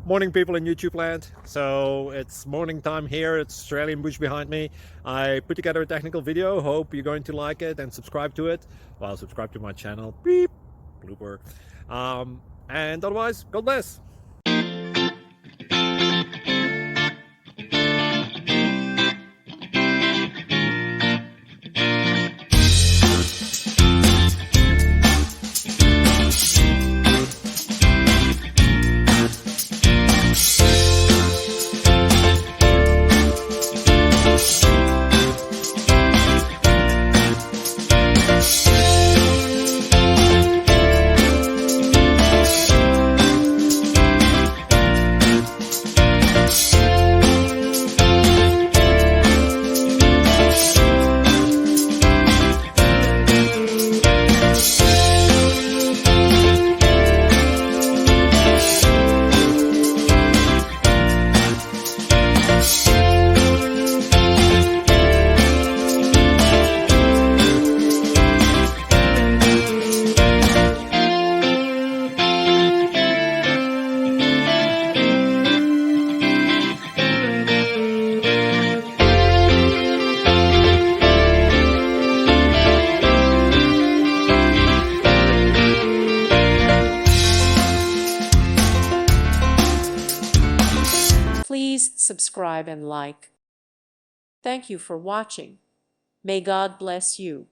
Morning, people in YouTube land. So it's morning time here. It's Australian bush behind me. I put together a technical video. Hope you're going to like it and subscribe to it. Well, subscribe to my channel. Beep, blooper. And otherwise, God bless. Please subscribe and like. Thank you for watching. May God bless you.